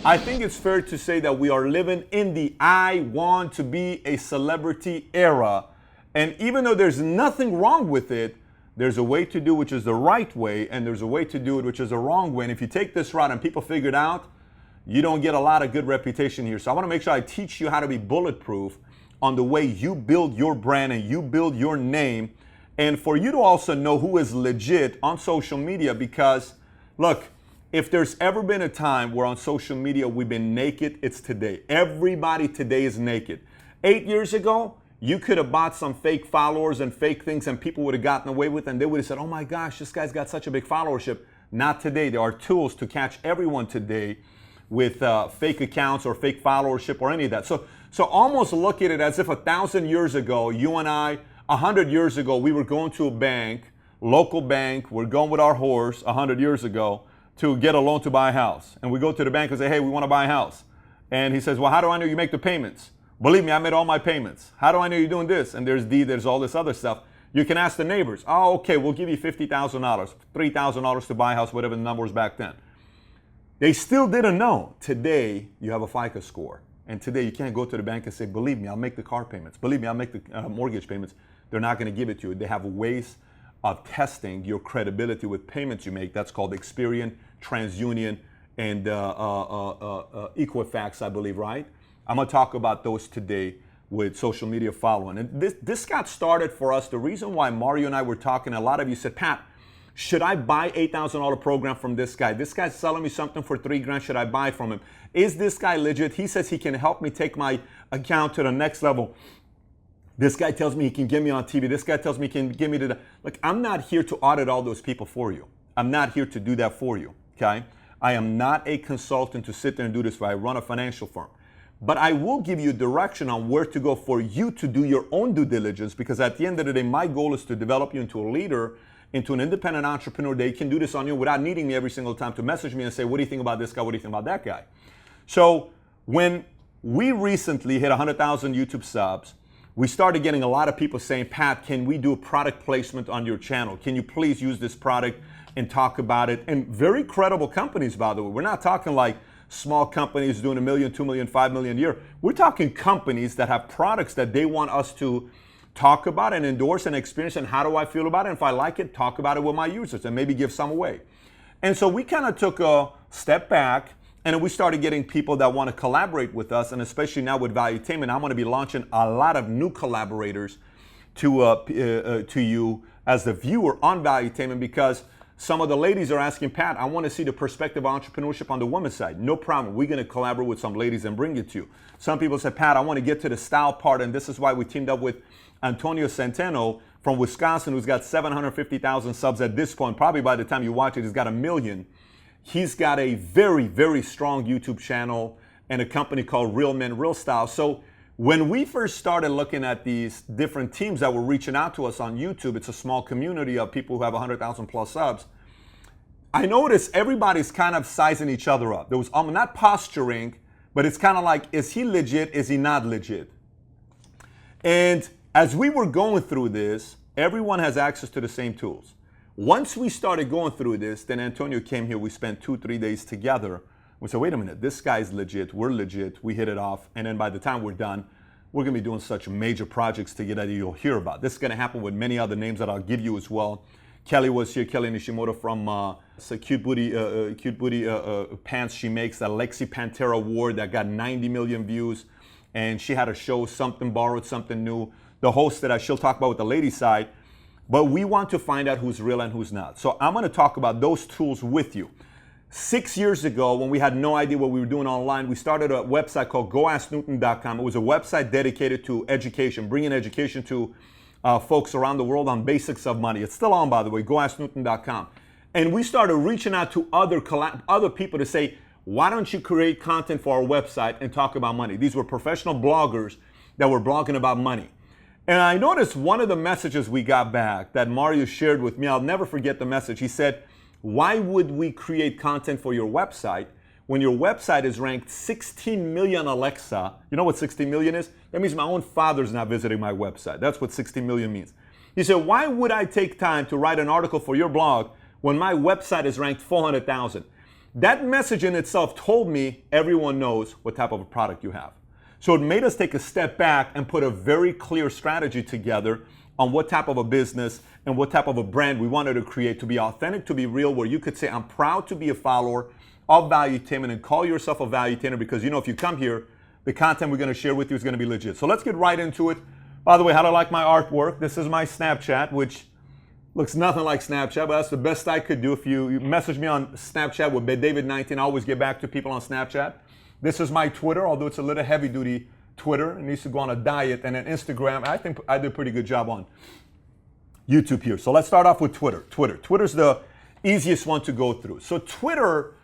I think it's fair to say that we are living in the I want to be a celebrity era. And even though there's nothing wrong with it, there's a way to do which is the right way, and there's a way to do it which is the wrong way. And if you take this route and people figure it out, you don't get a lot of good reputation here. So I want to make sure I teach you how to be bulletproof on the way you build your brand and you build your name. And for you to also know who is legit on social media, because look, if there's ever been a time where on social media we've been naked, it's today. Everybody today is naked. 8 years ago, you could have bought some fake followers and fake things and people would have gotten away with it, and they would have said, oh my gosh, this guy's got such a big followership. Not today. There are tools to catch everyone today with fake accounts or fake followership or any of that. So almost look at it as if 1,000 years ago, you and I, 100 years ago, we were going to a bank, local bank, we're going with our horse 100 years ago to get a loan to buy a house. And we go to the bank and say, hey, we want to buy a house. And he says, well, how do I know you make the payments? Believe me, I made all my payments. How do I know you're doing this? And there's all this other stuff. You can ask the neighbors. Oh, okay, we'll give you $50,000, $3,000 to buy a house, whatever the number was back then. They still didn't know. Today, you have a FICO score. And today, you can't go to the bank and say, believe me, I'll make the car payments. Believe me, I'll make the mortgage payments. They're not going to give it to you. They have ways of testing your credibility with payments you make. That's called Experian, TransUnion, and Equifax, I believe, right? I'm going to talk about those today with social media following. And this got started for us. The reason why Mario and I were talking, a lot of you said, Pat, should I buy $8,000 program from this guy? This guy's selling me something for $3,000. Should I buy from him? Is this guy legit? He says he can help me take my account to the next level. This guy tells me he can get me on TV. This guy tells me he can get me to the... Look, I'm not here to audit all those people for you. I'm not here to do that for you, okay? I am not a consultant to sit there and do this for. I run a financial firm. But I will give you direction on where to go for you to do your own due diligence, because at the end of the day, my goal is to develop you into a leader, into an independent entrepreneur that you can do this on your own without needing me every single time to message me and say, what do you think about this guy? What do you think about that guy? So when we recently hit 100,000 YouTube subs, we started getting a lot of people saying, Pat, can we do a product placement on your channel? Can you please use this product and talk about it? And very credible companies, by the way. We're not talking like small companies doing $1 million, $2 million, $5 million a year. We're talking companies that have products that they want us to talk about and endorse and experience, and how do I feel about it? And if I like it, talk about it with my users and maybe give some away. And so we kind of took a step back, and then we started getting people that want to collaborate with us, and especially now with Valuetainment, I'm going to be launching a lot of new collaborators to you as the viewer on Valuetainment, because some of the ladies are asking, Pat, I want to see the perspective of entrepreneurship on the women's side. No problem. We're going to collaborate with some ladies and bring it to you. Some people say, Pat, I want to get to the style part, and this is why we teamed up with Antonio Centeno from Wisconsin, who's got 750,000 subs at this point. Probably by the time you watch it, he's got 1 million. He's got a very, very strong YouTube channel and a company called Real Men, Real Style. So when we first started looking at these different teams that were reaching out to us on YouTube, it's a small community of people who have 100,000 plus subs. I noticed everybody's kind of sizing each other up. There was not posturing, but it's kind of like, is he legit? Is he not legit? And as we were going through this, everyone has access to the same tools. Once we started going through this, then Antonio came here. We spent 2-3 days together. We said, wait a minute, this guy's legit. We're legit. We hit it off. And then by the time we're done, we're going to be doing such major projects together that you'll hear about. This is going to happen with many other names that I'll give you as well. Kelly was here, Kelly Nishimoto from Cute Booty Pants she makes, that Lexi Pantera wore that got 90 million views. And she had a show, Something Borrowed, Something New. The host that she'll talk about with the lady side. But we want to find out who's real and who's not. So I'm going to talk about those tools with you. 6 years ago, when we had no idea what we were doing online, we started a website called GoAskNewton.com. It was a website dedicated to education, bringing education to folks around the world on basics of money. It's still on, by the way, GoAskNewton.com. And we started reaching out to other people to say, why don't you create content for our website and talk about money? These were professional bloggers that were blogging about money. And I noticed one of the messages we got back that Mario shared with me, I'll never forget the message. He said, why would we create content for your website when your website is ranked 16 million Alexa? You know what 16 million is? That means my own father's not visiting my website. That's what 16 million means. He said, why would I take time to write an article for your blog when my website is ranked 400,000? That message in itself told me everyone knows what type of a product you have. So it made us take a step back and put a very clear strategy together on what type of a business and what type of a brand we wanted to create, to be authentic, to be real, where you could say, I'm proud to be a follower of Valuetainment and call yourself a Valuetainer, because you know if you come here, the content we're going to share with you is going to be legit. So let's get right into it. By the way, how do I like my artwork? This is my Snapchat, which looks nothing like Snapchat, but that's the best I could do. If you message me on Snapchat with David19, I always get back to people on Snapchat. This is my Twitter, although it's a little heavy-duty Twitter. It needs to go on a diet. And then Instagram, I think I did a pretty good job on YouTube here. So let's start off with Twitter. Twitter's the easiest one to go through. So Twitter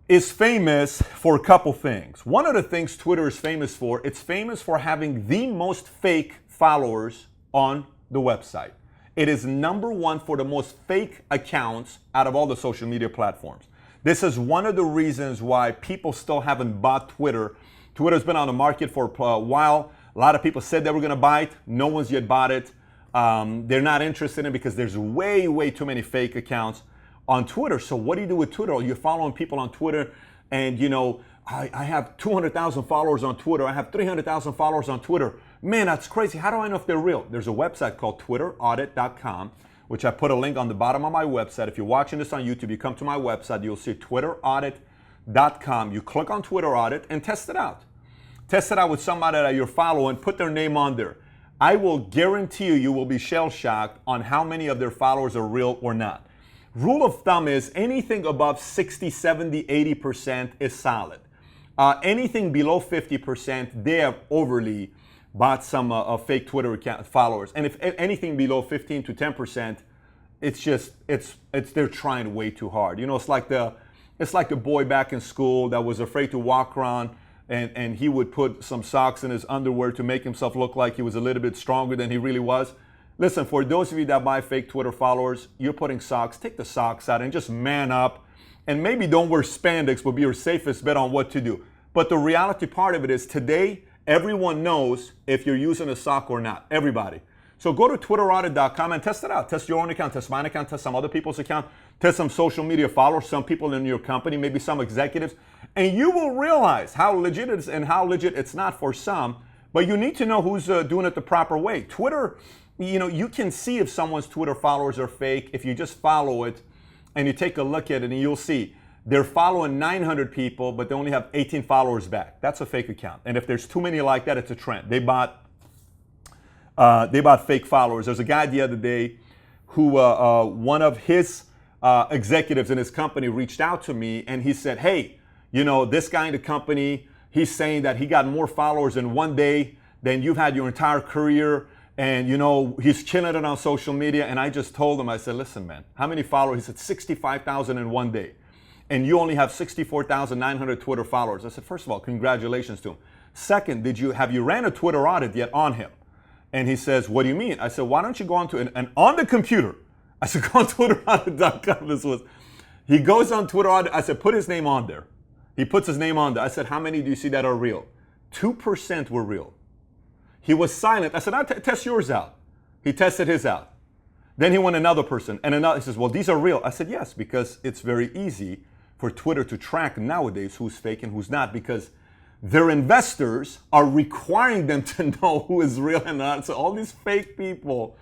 is famous for a couple things. One of the things Twitter is famous for, it's famous for having the most fake followers on the website. It is number one for the most fake accounts out of all the social media platforms. This is one of the reasons why people still haven't bought Twitter. Twitter's been on the market for a while. A lot of people said they were going to buy it. No one's yet bought it. They're not interested in it because there's way too many fake accounts on Twitter. So what do you do with Twitter? You're following people on Twitter and, you know, I have 200,000 followers on Twitter. I have 300,000 followers on Twitter. Man, that's crazy. How do I know if they're real? There's a website called twitteraudit.com, which I put a link on the bottom of my website. If you're watching this on YouTube, you come to my website, you'll see twitteraudit.com. You click on Twitter Audit and test it out. Test it out with somebody that you're following, put their name on there. I will guarantee you will be shell-shocked on how many of their followers are real or not. Rule of thumb is anything above 60, 70, 80% is solid. Anything below 50%, they have overly bought some fake Twitter account followers. And if anything below 15 to 10%, it's they're trying way too hard. You know, it's like the boy back in school that was afraid to walk around and he would put some socks in his underwear to make himself look like he was a little bit stronger than he really was. Listen, for those of you that buy fake Twitter followers, you're putting socks, take the socks out and just man up. And maybe don't wear spandex would be your safest bet on what to do. But the reality part of it is today, everyone knows if you're using a sock or not. Everybody. So go to twitteraudit.com and test it out. Test your own account, test mine account, test some other people's account, test some social media followers, some people in your company, maybe some executives, and you will realize how legit it is and how legit it's not for some. But you need to know who's doing it the proper way. Twitter, you know, you can see if someone's Twitter followers are fake if you just follow it and you take a look at it and you'll see they're following 900 people, but they only have 18 followers back. That's a fake account. And if there's too many like that, it's a trend. They bought fake followers. There's a guy the other day who one of his executives in his company reached out to me and he said, hey, you know, this guy in the company, he's saying that he got more followers in one day than you've had your entire career. And, you know, he's killing it on social media. And I just told him, I said, listen, man, how many followers? He said, 65,000 in one day. And you only have 64,900 Twitter followers. I said, first of all, congratulations to him. Second, have you ran a Twitter audit yet on him? And he says, what do you mean? I said, why don't you go on to, and on the computer, I said, go on twitteraudit.com. He goes on Twitter audit. I said, put his name on there. He puts his name on there. I said, how many do you see that are real? 2% were real. He was silent. I said, test yours out. He tested his out. Then he went another person and another. He says, well, these are real. I said, yes, because it's very easy for Twitter to track nowadays who's fake and who's not, because their investors are requiring them to know who is real and not. So all these fake people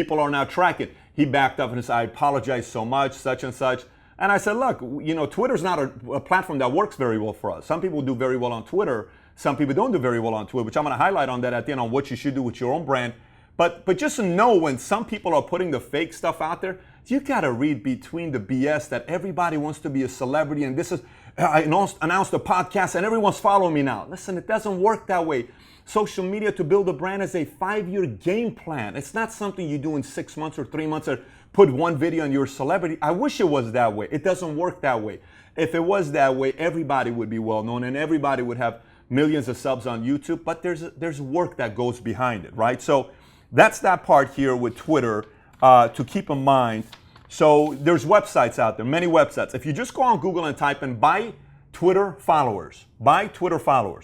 are now tracking. He backed up and said, I apologize so much, such and such. And I said, look, you know, Twitter's not a platform that works very well for us. Some people do very well on Twitter. Some people don't do very well on Twitter, which I'm going to highlight on that at the end on what you should do with your own brand. But just know when some people are putting the fake stuff out there, you got to read between the BS that everybody wants to be a celebrity and this is, I announced a podcast and everyone's following me now. Listen, it doesn't work that way. Social media to build a brand is a 5-year game plan. It's not something you do in 6 months or 3 months or put one video and you're a celebrity. I wish it was that way. It doesn't work that way. If it was that way, everybody would be well known and everybody would have millions of subs on YouTube, but there's work that goes behind it, right? So that's that part here with Twitter to keep in mind. So there's websites out there, many websites. If you just go on Google and type in buy Twitter followers,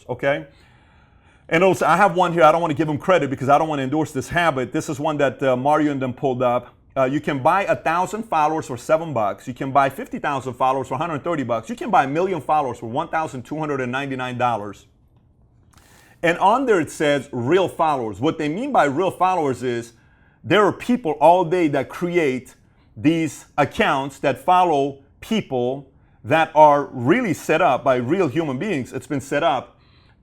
okay? And also, I have one here. I don't want to give them credit because I don't want to endorse this habit. This is one that Mario and them pulled up. You can buy 1,000 followers for $7. You can buy 50,000 followers for $130. You can buy 1,000,000 followers for $1,299. And on there it says real followers. What they mean by real followers is there are people all day that create these accounts that follow people that are really set up by real human beings. It's been set up.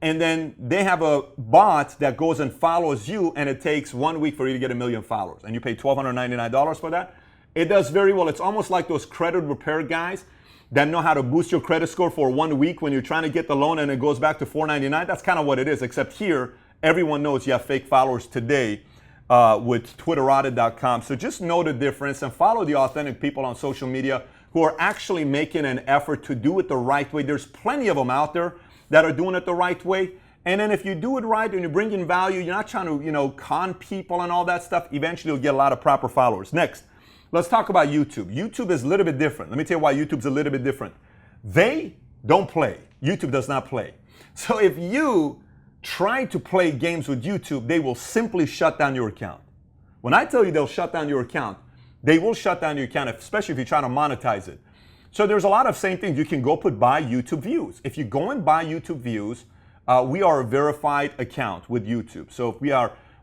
And then they have a bot that goes and follows you, and it takes 1 week for you to get 1,000,000 followers. And you pay $1,299 for that. It does very well. It's almost like those credit repair guys that know how to boost your credit score for 1 week when you're trying to get the loan and it goes back to $499. That's kind of what it is, except here, everyone knows you have fake followers today with Twitterati.com. So just know the difference and follow the authentic people on social media who are actually making an effort to do it the right way. There's plenty of them out there that are doing it the right way. And then if you do it right and you bring in value, you're not trying to, con people and all that stuff, eventually you'll get a lot of proper followers. Next, let's talk about YouTube. YouTube is a little bit different. Let me tell you why YouTube's a little bit different. They don't play. YouTube does not play. So if you try to play games with YouTube, they will simply shut down your account. When I tell you they'll shut down your account, they will shut down your account, especially if you're trying to monetize it. So there's a lot of same things. You can go buy YouTube views. If you go and buy YouTube views, we are a verified account with YouTube. So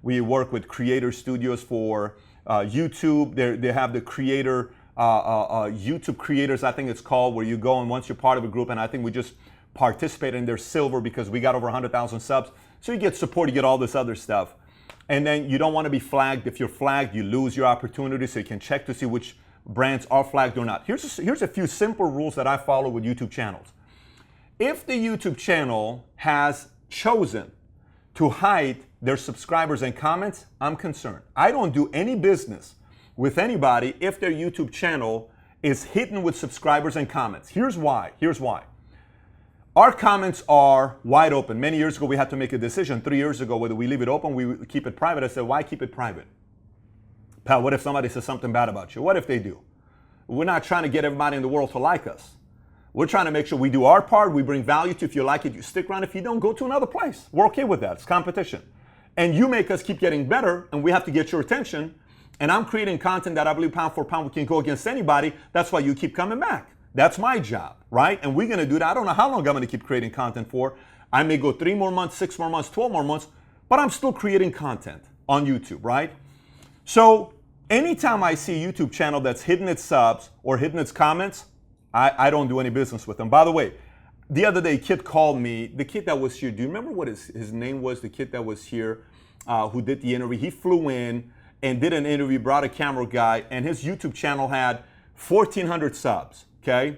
we work with creator studios for YouTube. They have the creator, YouTube creators, I think it's called, where you go and once you're part of a group, and I think we just participate in their silver because we got over 100,000 subs. So you get support, you get all this other stuff. And then you don't want to be flagged. If you're flagged, you lose your opportunity, so you can check to see which brands are flagged or not. Here's a few simple rules that I follow with YouTube channels. If the YouTube channel has chosen to hide their subscribers and comments, I'm concerned. I don't do any business with anybody if their YouTube channel is hidden with subscribers and comments. Here's why. Our comments are wide open. Many years ago, we had to make a decision, 3 years ago, whether we leave it open, we keep it private. I said, why keep it private? Pal, what if somebody says something bad about you? What if they do? We're not trying to get everybody in the world to like us. We're trying to make sure we do our part. We bring value to you. If you like it, you stick around. If you don't, go to another place. We're okay with that. It's competition. And you make us keep getting better, and we have to get your attention. And I'm creating content that I believe pound for pound we can go against anybody. That's why you keep coming back. That's my job, right? And we're going to do that. I don't know how long I'm going to keep creating content for. I may go 3 more months, 6 more months, 12 more months, but I'm still creating content on YouTube, right? So anytime I see a YouTube channel that's hidden its subs or hidden its comments, I don't do any business with them. By the way, the other day, a kid called me, the kid that was here. Do you remember what his name was? The kid that was here who did the interview. He flew in and did an interview, brought a camera guy, and his YouTube channel had 1,400 subs. Okay,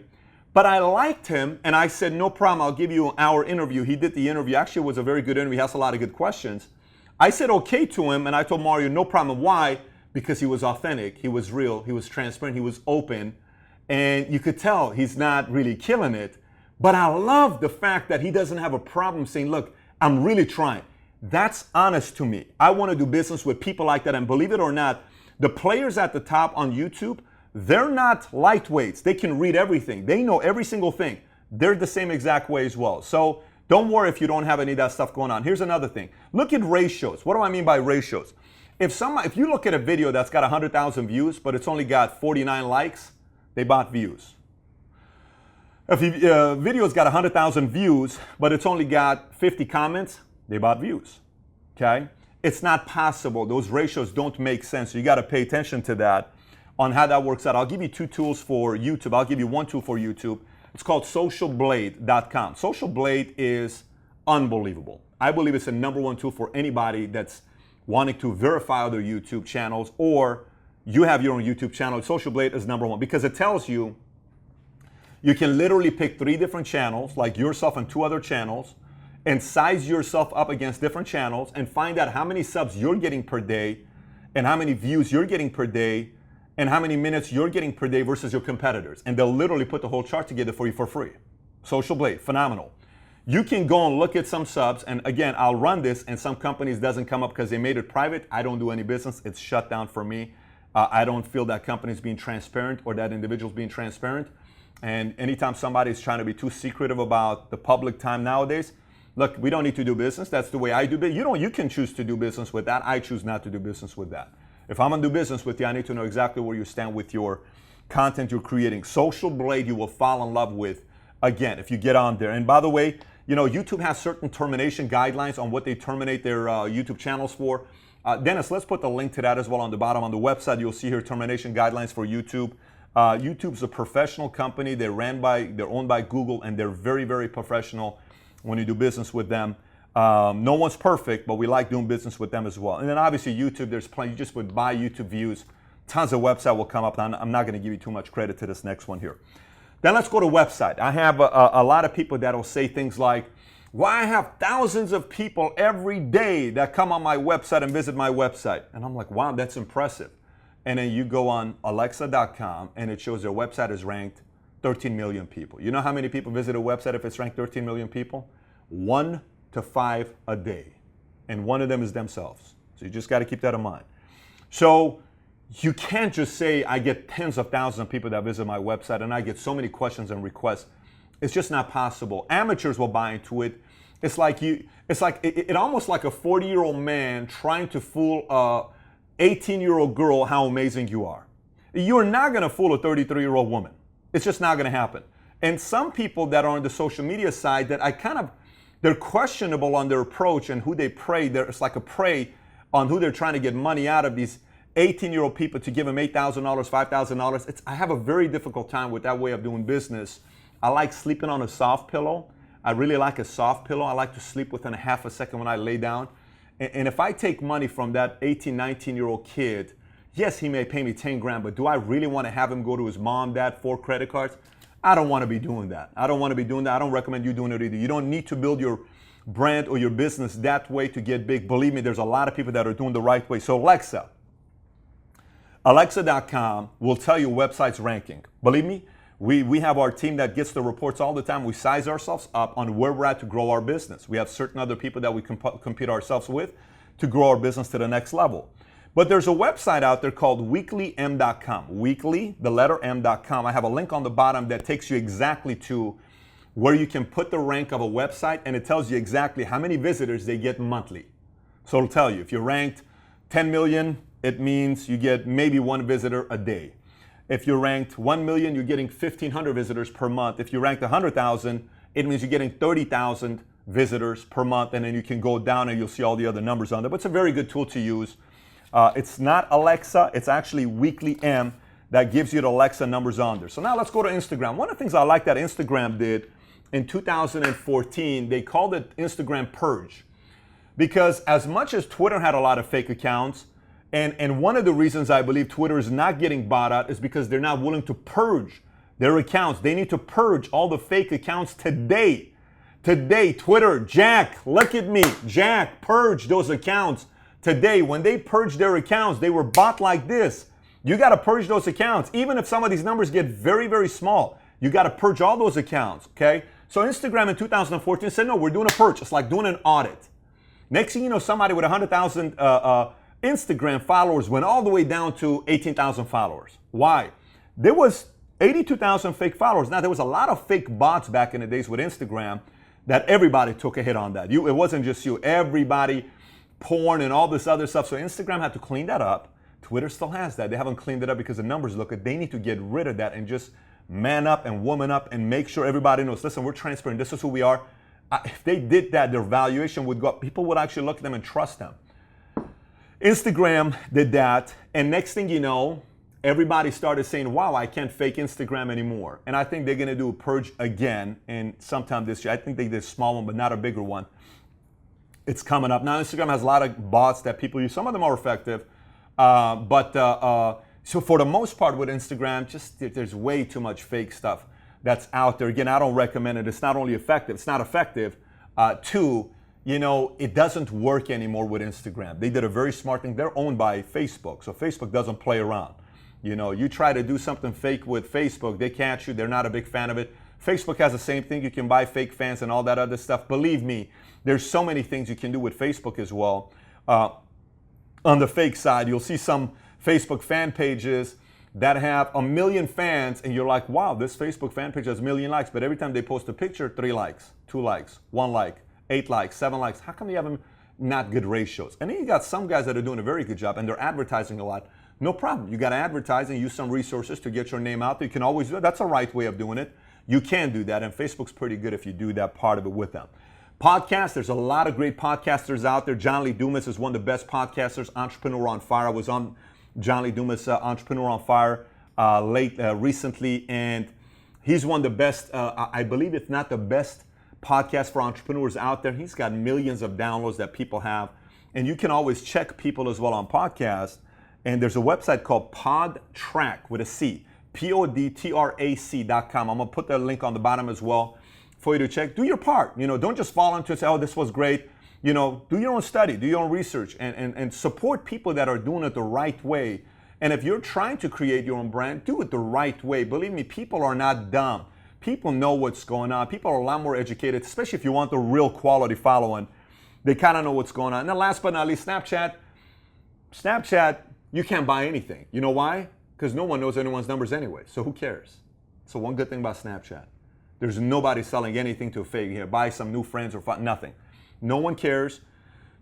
but I liked him, and I said, no problem, I'll give you an hour interview. He did the interview. Actually, it was a very good interview. He has a lot of good questions. I said okay to him, and I told Mario, no problem. Why? Because he was authentic, he was real, he was transparent, he was open, and you could tell he's not really killing it. But I love the fact that he doesn't have a problem saying, look, I'm really trying. That's honest to me. I want to do business with people like that, and believe it or not, the players at the top on YouTube, they're not lightweights. They can read everything. They know every single thing. They're the same exact way as well. So don't worry if you don't have any of that stuff going on. Here's another thing. Look at ratios. What do I mean by ratios? If you look at a video that's got 100,000 views, but it's only got 49 likes, they bought views. If a video's got 100,000 views, but it's only got 50 comments, they bought views. Okay? It's not possible. Those ratios don't make sense. So you got to pay attention to that. On how that works out. I'll give you 2 tools for YouTube. I'll give you 1 tool for YouTube. It's called socialblade.com. Social Blade is unbelievable. I believe it's the #1 tool for anybody that's wanting to verify other YouTube channels, or you have your own YouTube channel. Social Blade is #1 because it tells you can literally pick 3 different channels, like yourself and 2 other channels, and size yourself up against different channels and find out how many subs you're getting per day and how many views you're getting per day and how many minutes you're getting per day versus your competitors. And they'll literally put the whole chart together for you for free. Social Blade, phenomenal. You can go and look at some subs, and again, I'll run this, and some companies doesn't come up because they made it private. I don't do any business. It's shut down for me. I don't feel that company's being transparent or that individual's being transparent. And anytime somebody's trying to be too secretive about the public time nowadays, look, we don't need to do business. That's the way I do business. You can choose to do business with that. I choose not to do business with that. If I'm gonna do business with you, I need to know exactly where you stand with your content you're creating. Social Blade you will fall in love with, again, if you get on there. And by the way, YouTube has certain termination guidelines on what they terminate their YouTube channels for. Dennis, let's put the link to that as well on the bottom. On the website, you'll see here termination guidelines for YouTube. YouTube's a professional company. They're owned by Google, and they're very, very professional when you do business with them. No one's perfect, but we like doing business with them as well. And then obviously YouTube, there's plenty. You just would buy YouTube views. Tons of website will come up. I'm not going to give you too much credit to this next one here. Then let's go to website. I have a lot of people that will say things like, well, I have thousands of people every day that come on my website and visit my website. And I'm like, wow, that's impressive. And then you go on Alexa.com and it shows their website is ranked 13 million people. You know how many people visit a website if it's ranked 13 million people? 1 to 5 a day. And one of them is themselves. So you just got to keep that in mind. So you can't just say, I get tens of thousands of people that visit my website and I get so many questions and requests. It's just not possible. Amateurs will buy into it. It's almost like a 40-year-old man trying to fool a 18-year-old girl how amazing you are. You're not going to fool a 33-year-old woman. It's just not going to happen. And some people that are on the social media side that they're questionable on their approach and who they prey. It's like a prey on who they're trying to get money out of, these 18-year-old people to give them $8,000, $5,000. I have a very difficult time with that way of doing business. I like sleeping on a soft pillow. I really like a soft pillow. I like to sleep within a half a second when I lay down. And if I take money from that 18, 19-year-old kid, yes, he may pay me 10 grand, but do I really want to have him go to his mom, dad, 4 credit cards? I don't want to be doing that. I don't recommend you doing it either. You don't need to build your brand or your business that way to get big. Believe me, there's a lot of people that are doing the right way. So Alexa.com will tell you websites ranking. Believe me, we have our team that gets the reports all the time. We size ourselves up on where we're at to grow our business. We have certain other people that we compete ourselves with to grow our business to the next level. But there's a website out there called weeklym.com. Weekly, the letter M.com. I have a link on the bottom that takes you exactly to where you can put the rank of a website, and it tells you exactly how many visitors they get monthly. So it'll tell you if you're ranked 10 million, it means you get maybe 1 visitor a day. If you're ranked 1 million, you're getting 1,500 visitors per month. If you're ranked 100,000, it means you're getting 30,000 visitors per month, and then you can go down and you'll see all the other numbers on there. But it's a very good tool to use. It's not Alexa, it's actually Weekly M that gives you the Alexa numbers on there. So now let's go to Instagram. One of the things I like that Instagram did in 2014, they called it Instagram Purge. Because as much as Twitter had a lot of fake accounts, and one of the reasons I believe Twitter is not getting bought out is because they're not willing to purge their accounts. They need to purge all the fake accounts today. Today, Twitter, Jack, look at me. Jack, purge those accounts today. When they purged their accounts, they were bought like this. You got to purge those accounts. Even if some of these numbers get very, very small, you got to purge all those accounts, okay? So Instagram in 2014 said, no, we're doing a purge. It's like doing an audit. Next thing you know, somebody with 100,000 Instagram followers went all the way down to 18,000 followers. Why? There was 82,000 fake followers. Now, there was a lot of fake bots back in the days with Instagram that everybody took a hit on that. It wasn't just you. Everybody, porn and all this other stuff. So Instagram had to clean that up. Twitter still has that. They haven't cleaned it up because the numbers look at. They need to get rid of that and just man up and woman up and make sure everybody knows, listen, we're transparent. This is who we are. If they did that, their valuation would go up. People would actually look at them and trust them. Instagram did that, and next thing you know, everybody started saying, wow, I can't fake Instagram anymore. And I think they're going to do a purge again, and sometime this year. I think they did a small one, but not a bigger one. It's coming up. Now, Instagram has a lot of bots that people use. Some of them are effective, so for the most part with Instagram, just there's way too much fake stuff that's out there. Again, I don't recommend it. It's not only effective, it's not effective. Two, it doesn't work anymore with Instagram. They did a very smart thing. They're owned by Facebook, so Facebook doesn't play around. You try to do something fake with Facebook, they catch you. They're not a big fan of it. Facebook has the same thing. You can buy fake fans and all that other stuff. Believe me, there's so many things you can do with Facebook as well. On the fake side, you'll see some Facebook fan pages that have 1 million fans, and you're like, wow, this Facebook fan page has 1 million likes, but every time they post a picture, 3 likes, 2 likes, 1 like, 8 likes, 7 likes. How come you have them? not good ratios. And then you got some guys that are doing a very good job and they're advertising a lot. No problem. You got to advertise and use some resources to get your name out there. You can always do it. That's a right way of doing it. You can do that, and Facebook's pretty good if you do that part of it with them. Podcasts, there's a lot of great podcasters out there. John Lee Dumas is one of the best podcasters. Entrepreneur on Fire. I was on John Lee Dumas' Entrepreneur on Fire recently, and he's one of the best, I believe if not the best podcast for entrepreneurs out there. He's got millions of downloads that people have, and you can always check people as well on podcasts. And there's a website called PodTrack with a C, podtrac.com. I'm gonna put that link on the bottom as well for you to check. Do your part. Don't just fall into it and say, oh, this was great. Do your own study, do your own research, and support people that are doing it the right way. And if you're trying to create your own brand, do it the right way. Believe me, people are not dumb. People know what's going on. People are a lot more educated, especially if you want the real quality following. They kind of know what's going on. And then last but not least, Snapchat. You can't buy anything. You know why? Because no one knows anyone's numbers anyway. So who cares? So one good thing about Snapchat, there's nobody selling anything to a fake. Here, buy some new friends or nothing. No one cares.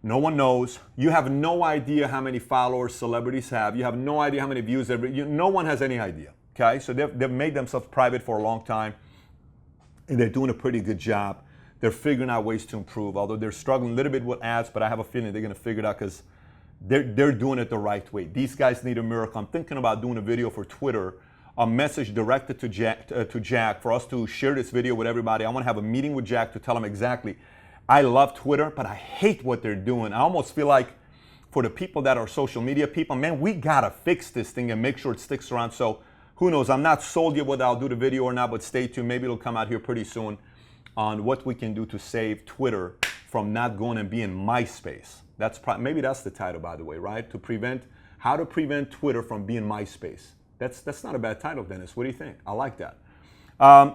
No one knows. You have no idea how many followers celebrities have. You have no idea how many views. No one has any idea. Okay? So they've made themselves private for a long time, and they're doing a pretty good job. They're figuring out ways to improve, although they're struggling a little bit with ads, but I have a feeling they're going to figure it out because they're doing it the right way. These guys need a miracle. I'm thinking about doing a video for Twitter, a message directed to Jack for us to share this video with everybody. I want to have a meeting with Jack to tell him exactly. I love Twitter, but I hate what they're doing. I almost feel like for the people that are social media people, man, we got to fix this thing and make sure it sticks around. So who knows? I'm not sold yet whether I'll do the video or not, but stay tuned. Maybe it'll come out here pretty soon on what we can do to save Twitter from not going and being MySpace. Maybe that's the title, by the way, right? How to prevent Twitter from being MySpace. That's not a bad title, Dennis. What do you think? I like that.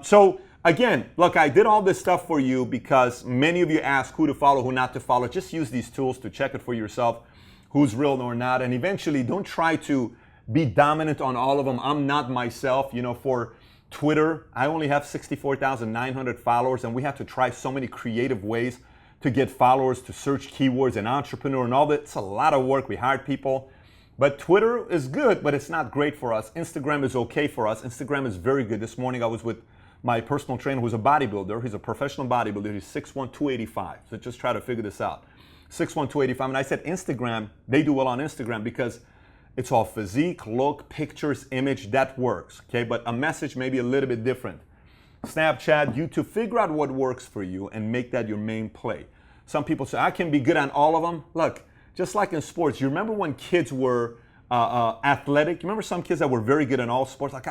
So again, look, I did all this stuff for you because many of you ask who to follow, who not to follow. Just use these tools to check it for yourself, who's real or not. And eventually, don't try to be dominant on all of them. I'm not myself. For Twitter, I only have 64,900 followers, and we have to try so many creative ways to get followers, to search keywords and entrepreneur and all that. It's a lot of work. We hired people. But Twitter is good, but it's not great for us. Instagram is okay for us. Instagram is very good. This morning I was with my personal trainer who's a bodybuilder. He's a professional bodybuilder. He's 6'1", 285. So just try to figure this out. 6'1", 285. And I said Instagram, they do well on Instagram because it's all physique, look, pictures, image, that works. Okay, but a message may be a little bit different. Snapchat, YouTube, figure out what works for you and make that your main play. Some people say, I can be good on all of them. Look, just like in sports, you remember when kids were athletic? You remember some kids that were very good in all sports? Like,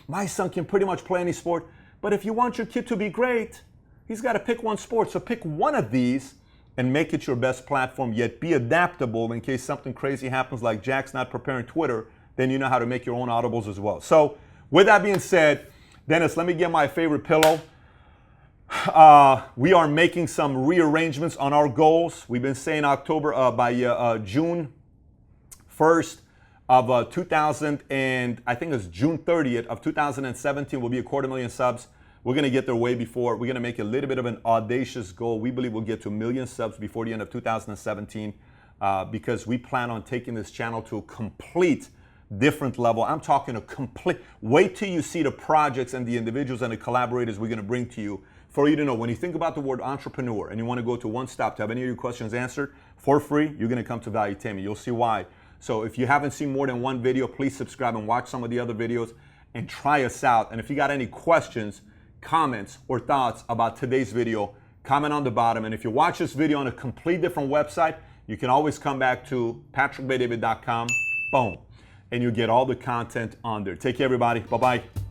my son can pretty much play any sport. But if you want your kid to be great, he's got to pick one sport. So pick one of these and make it your best platform, yet be adaptable in case something crazy happens like Jack's not preparing Twitter, then you know how to make your own audibles as well. So with that being said, Dennis, let me get my favorite pillow. We are making some rearrangements on our goals. We've been saying by June 1st of 2000 and I think it's June 30th of 2017 will be 250,000 subs. We're going to get there way before. We're going to make a little bit of an audacious goal. We believe we'll get to 1 million subs before the end of 2017 because we plan on taking this channel to a complete different level. I'm talking a complete, wait till you see the projects and the individuals and the collaborators we're going to bring to you for you to know. When you think about the word entrepreneur and you want to go to one stop to have any of your questions answered for free, you're going to come to Valuetainment. You'll see why. So if you haven't seen more than one video, please subscribe and watch some of the other videos and try us out. And if you got any questions, comments, or thoughts about today's video, comment on the bottom. And if you watch this video on a complete different website, you can always come back to patrickbaydavid.com, boom, and you get all the content on there. Take care, everybody. Bye-bye.